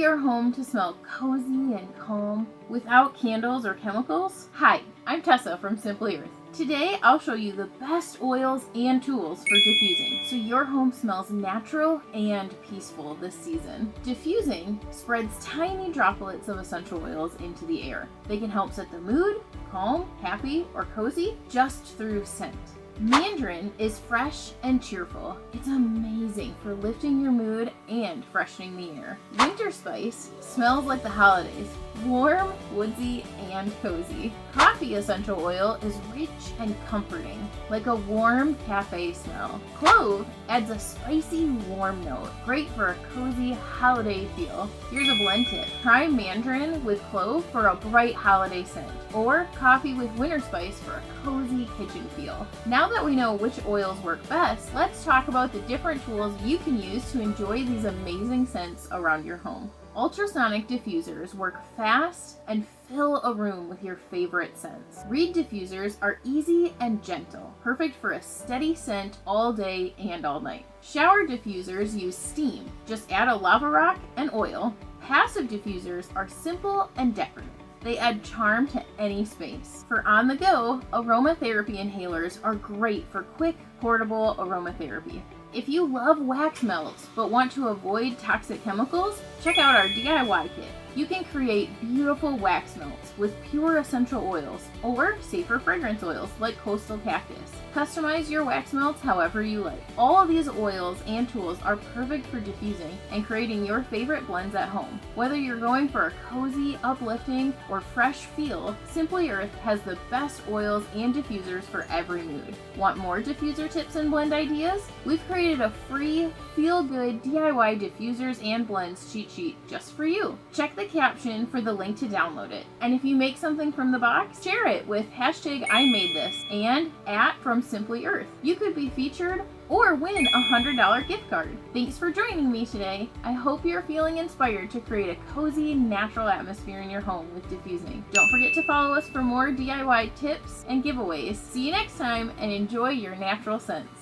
your home to smell cozy and calm without candles or chemicals? Hi, I'm Tessa from Simply Earth. Today, I'll show you the best oils and tools for diffusing so your home smells natural and peaceful this season. Diffusing spreads tiny droplets of essential oils into the air. They can help set the mood, calm, happy, or cozy just through scent. Mandarin is fresh and cheerful. It's amazing for lifting your mood and freshening the air. Winter spice smells like the holidays, warm, woodsy, and cozy. Coffee essential oil is rich and comforting, like a warm cafe smell. Clove adds a spicy, warm note, great for a cozy holiday feel. Here's a blend tip. Try mandarin with clove for a bright holiday scent, or coffee with winter spice for a cozy kitchen feel. Now that we know which oils work best, let's talk about the different tools you can use to enjoy these amazing scents around your home. Ultrasonic diffusers work fast and fill a room with your favorite scents. Reed diffusers are easy and gentle, perfect for a steady scent all day and all night. Shower diffusers use steam. Just add a lava rock and oil. Passive diffusers are simple and decorative. They add charm to any space. For on-the-go, aromatherapy inhalers are great for quick, portable aromatherapy. If you love wax melts but want to avoid toxic chemicals, check out our DIY kit. You can create beautiful wax melts with pure essential oils or safer fragrance oils like coastal cactus. Customize your wax melts however you like. All of these oils and tools are perfect for diffusing and creating your favorite blends at home. Whether you're going for a cozy, uplifting, or fresh feel, Simply Earth has the best oils and diffusers for every mood. Want more diffuser tips and blend ideas? We've created a free, feel-good DIY diffusers and blends cheat sheet just for you. Check the caption for the link to download it. And if you make something from the box, share it with #IMadeThis and @From Simply Earth. You could be featured or win a $100 gift card. Thanks for joining me today. I hope you're feeling inspired to create a cozy, natural atmosphere in your home with diffusing. Don't forget to follow us for more DIY tips and giveaways. See you next time and enjoy your natural scents.